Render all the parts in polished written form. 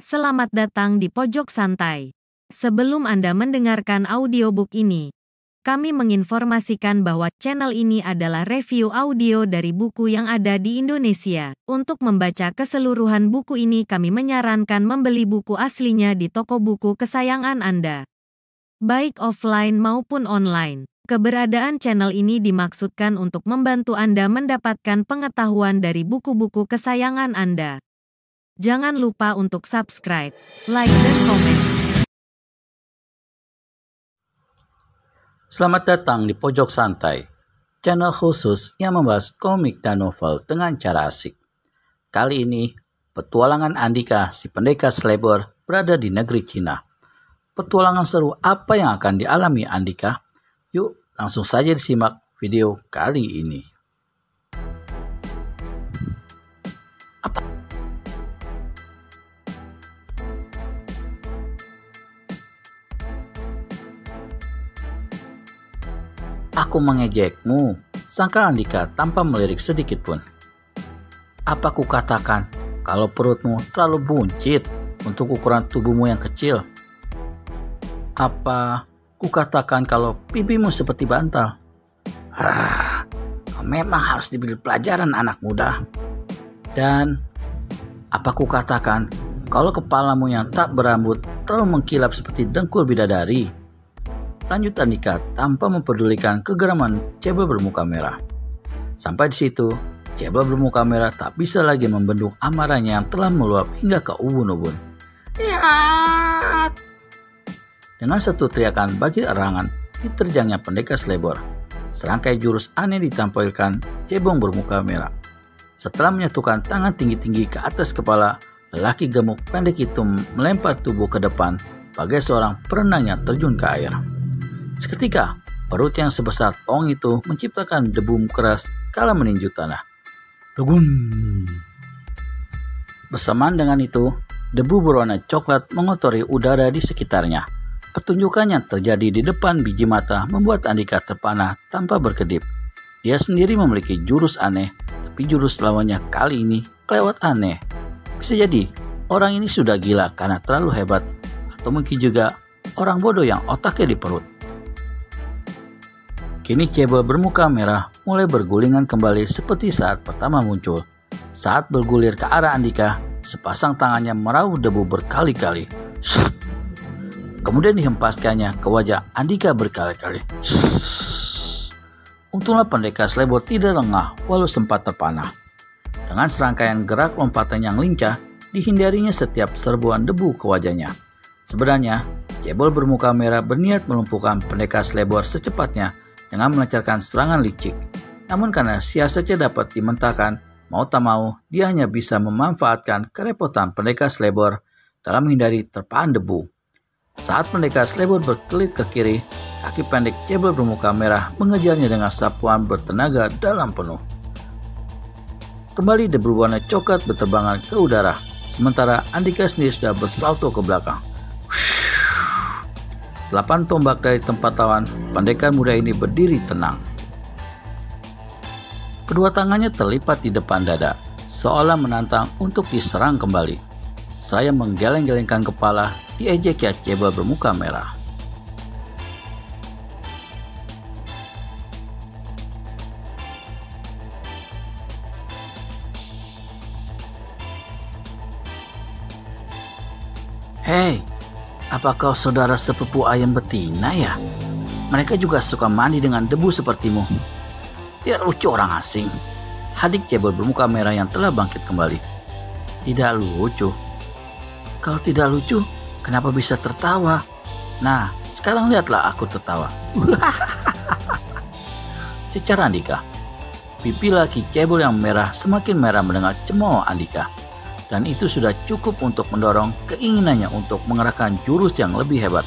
Selamat datang di Pojok Santai. Sebelum Anda mendengarkan audiobook ini, kami menginformasikan bahwa channel ini adalah review audio dari buku yang ada di Indonesia. Untuk membaca keseluruhan buku ini, kami menyarankan membeli buku aslinya di toko buku kesayangan Anda, baik offline maupun online. Keberadaan channel ini dimaksudkan untuk membantu Anda mendapatkan pengetahuan dari buku-buku kesayangan Anda. Jangan lupa untuk subscribe, like, dan komen. Selamat datang di Pojok Santai, channel khusus yang membahas komik dan novel dengan cara asik. Kali ini, petualangan Andika, si pendekar selebor, berada di negeri Cina. Petualangan seru apa yang akan dialami Andika? Yuk, langsung saja disimak video kali ini. Aku mengejekmu, sangka Andika tanpa melirik sedikit pun. Apa ku katakan kalau perutmu terlalu buncit untuk ukuran tubuhmu yang kecil? Apa ku katakan kalau pipimu seperti bantal? Kau memang harus diberi pelajaran anak muda. Dan apa ku katakan kalau kepalamu yang tak berambut terlalu mengkilap seperti dengkul bidadari? Lanjut Andika tanpa mempedulikan kegeraman Cebol bermuka merah. Sampai di situ, Cebol bermuka merah tak bisa lagi membendung amarahnya yang telah meluap hingga ke ubun-ubun. Ya! Dengan satu teriakan bagi erangan, diterjangnya pendekar selebor. Serangkai jurus aneh ditampilkan Cebol bermuka merah. Setelah menyatukan tangan tinggi-tinggi ke atas kepala, lelaki gemuk pendek itu melempar tubuh ke depan bagai seorang perenang yang terjun ke air. Seketika, perut yang sebesar tong itu menciptakan debu keras kala meninju tanah. Lugun. Bersamaan dengan itu, debu berwarna coklat mengotori udara di sekitarnya. Pertunjukan yang terjadi di depan biji mata membuat Andika terpana tanpa berkedip. Dia sendiri memiliki jurus aneh, tapi jurus lawannya kali ini kelewat aneh. Bisa jadi, orang ini sudah gila karena terlalu hebat, atau mungkin juga orang bodoh yang otaknya di perut. Kini Cebol bermuka merah mulai bergulingan kembali seperti saat pertama muncul. Saat bergulir ke arah Andika, sepasang tangannya meraup debu berkali-kali. Kemudian dihempaskannya ke wajah Andika berkali-kali. Untunglah pendekar selebor tidak lengah walau sempat terpana. Dengan serangkaian gerak lompatan yang lincah, dihindarinya setiap serbuan debu ke wajahnya. Sebenarnya, Cebol bermuka merah berniat melumpuhkan pendekar selebor secepatnya dengan melancarkan serangan licik. Namun karena siasatnya dapat dimentahkan, mau tak mau dia hanya bisa memanfaatkan kerepotan pendekar selebor dalam menghindari terpaan debu. Saat pendekar selebor berkelit ke kiri, kaki pendek Cebol bermuka merah mengejarnya dengan sapuan bertenaga dalam penuh. Kembali debu warna coklat berterbangan ke udara, sementara Andika sendiri sudah bersalto ke belakang. 8 tombak dari tempat lawan, pendekar muda ini berdiri tenang. Kedua tangannya terlipat di depan dada, seolah menantang untuk diserang kembali. Seraya menggeleng-gelengkan kepala, diejeknya Cebol bermuka merah. Hei! Apa kau saudara sepupu ayam betina ya? Mereka juga suka mandi dengan debu sepertimu. Tidak lucu orang asing. Hadik Cebol bermuka merah yang telah bangkit kembali. Tidak lucu. Kalau tidak lucu, kenapa bisa tertawa? Nah, sekarang lihatlah aku tertawa. Cecar Andika. Pipi laki Cebol yang merah semakin merah mendengar cemooh Andika. Dan itu sudah cukup untuk mendorong keinginannya untuk mengerahkan jurus yang lebih hebat.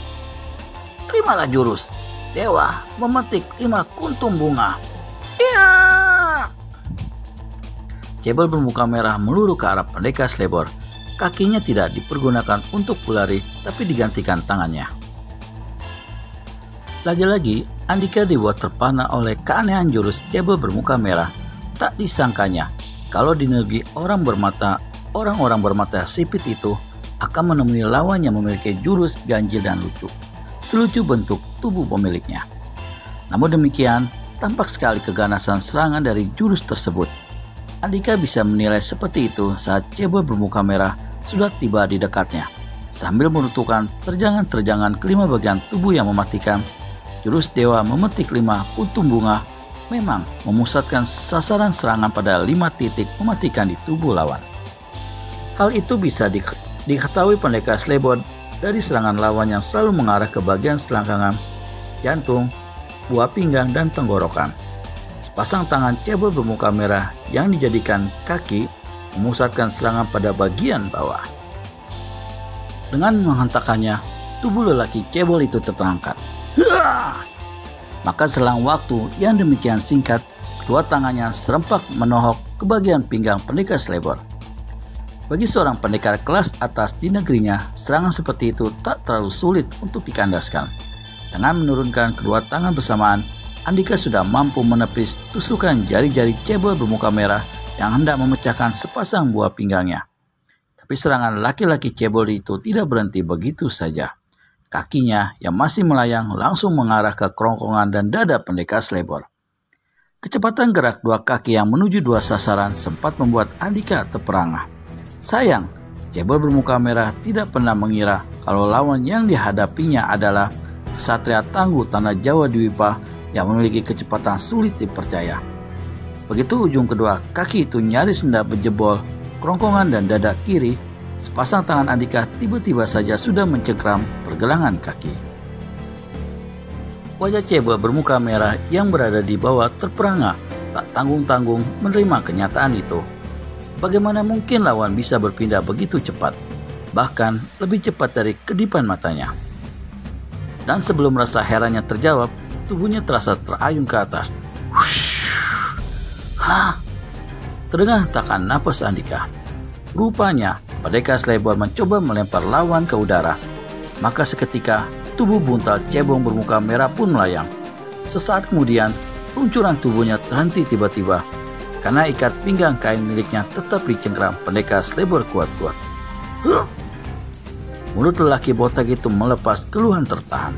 Terimalah jurus, Dewa memetik 5 kuntum bunga. Ya! Cebol bermuka merah meluru ke arah pendekar selebor. Kakinya tidak dipergunakan untuk berlari, tapi digantikan tangannya. Lagi-lagi, Andika dibuat terpana oleh keanehan jurus Cebol bermuka merah. Tak disangkanya, kalau di negeri orang-orang bermata sipit itu, akan menemui lawan yang memiliki jurus ganjil dan lucu, selucu bentuk tubuh pemiliknya. Namun demikian, tampak sekali keganasan serangan dari jurus tersebut. Andika bisa menilai seperti itu saat cebol bermuka merah sudah tiba di dekatnya. Sambil menentukan terjangan-terjangan kelima bagian tubuh yang mematikan, jurus dewa memetik 5 kuntum bunga memang memusatkan sasaran serangan pada 5 titik mematikan di tubuh lawan. Hal itu bisa diketahui pendekar Slebor dari serangan lawan yang selalu mengarah ke bagian selangkangan, jantung, buah pinggang, dan tenggorokan. Sepasang tangan cebol bermuka merah yang dijadikan kaki memusatkan serangan pada bagian bawah. Dengan menghentakkannya, tubuh lelaki cebol itu terangkat. Maka selang waktu yang demikian singkat, kedua tangannya serempak menohok ke bagian pinggang pendekar Slebor. Bagi seorang pendekar kelas atas di negerinya, serangan seperti itu tak terlalu sulit untuk dikandaskan. Dengan menurunkan kedua tangan bersamaan, Andika sudah mampu menepis tusukan jari-jari cebol bermuka merah yang hendak memecahkan sepasang buah pinggangnya. Tapi serangan laki-laki cebol itu tidak berhenti begitu saja. Kakinya yang masih melayang langsung mengarah ke kerongkongan dan dada pendekar Slebor. Kecepatan gerak dua kaki yang menuju dua sasaran sempat membuat Andika terperangah. Sayang, cebol bermuka merah tidak pernah mengira kalau lawan yang dihadapinya adalah Ksatria tangguh tanah Jawa Dwipa yang memiliki kecepatan sulit dipercaya. Begitu ujung kedua kaki itu nyaris hendak berjebol kerongkongan dan dada kiri, sepasang tangan Andika tiba-tiba saja sudah mencengkram pergelangan kaki. Wajah cebol bermuka merah yang berada di bawah terperangah, tak tanggung-tanggung menerima kenyataan itu. Bagaimana mungkin lawan bisa berpindah begitu cepat, bahkan lebih cepat dari kedipan matanya. Dan sebelum rasa herannya terjawab, tubuhnya terasa terayun ke atas. Terdengar hentakan napas Andika. Rupanya, pendekar Slebor mencoba melempar lawan ke udara. Maka seketika, tubuh buntal cebong bermuka merah pun melayang. Sesaat kemudian, luncuran tubuhnya terhenti tiba-tiba, karena ikat pinggang kain miliknya tetap dicengkram pendekar Slebor kuat-kuat. Mulut lelaki botak itu melepas keluhan tertahan.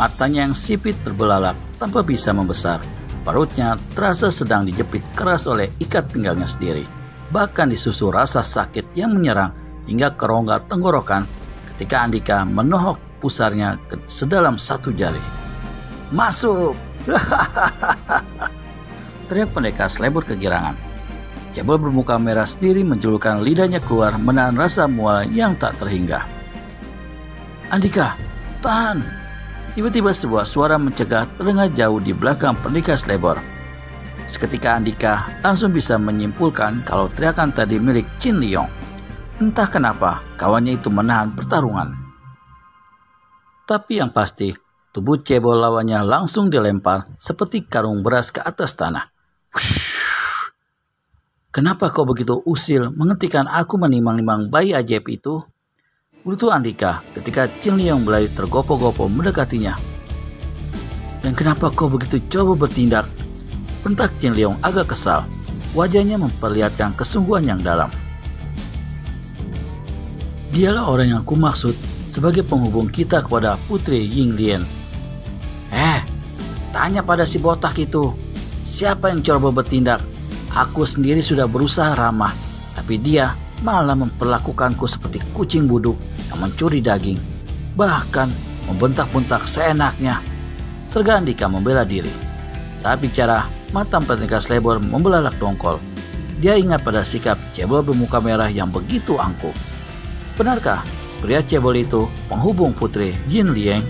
Matanya yang sipit terbelalak tanpa bisa membesar. Perutnya terasa sedang dijepit keras oleh ikat pinggangnya sendiri. Bahkan disusul rasa sakit yang menyerang hingga ke rongga tenggorokan ketika Andika menohok pusarnya ke sedalam 1 jari. "Masuk!" teriak pendekar Slebor kegirangan. Cebol bermuka merah sendiri menjulurkan lidahnya keluar menahan rasa mual yang tak terhingga. "Andika, tahan!" Tiba-tiba sebuah suara mencegah terdengar jauh di belakang pendekar Slebor. Seketika Andika langsung bisa menyimpulkan kalau teriakan tadi milik Qin Liong. Entah kenapa kawannya itu menahan pertarungan. Tapi yang pasti, tubuh cebol lawannya langsung dilempar seperti karung beras ke atas tanah. "Kenapa kau begitu usil menghentikan aku menimang-nimang bayi ajaib itu?" Urutu Andika ketika Qin Liong berlari tergopoh-gopoh mendekatinya. "Dan kenapa kau begitu coba bertindak?" bentak Qin Liong agak kesal. Wajahnya memperlihatkan kesungguhan yang dalam. "Dialah orang yang aku maksud sebagai penghubung kita kepada Putri Ying Lian." Tanya pada si botak itu, siapa yang coba bertindak? Aku sendiri sudah berusaha ramah, tapi dia malah memperlakukanku seperti kucing buduk yang mencuri daging. Bahkan membentak-bentak seenaknya. Serga Andika membela diri. Saat bicara, mata pendekar Slebor membelalak dongkol. Dia ingat pada sikap cebol bermuka merah yang begitu angkuh. Benarkah pria cebol itu penghubung Putri Yin Liang?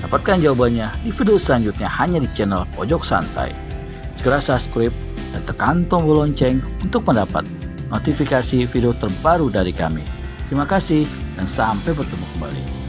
Dapatkan jawabannya di video selanjutnya hanya di channel Pojok Santai. Segera subscribe dan tekan tombol lonceng untuk mendapat notifikasi video terbaru dari kami. Terima kasih dan sampai bertemu kembali.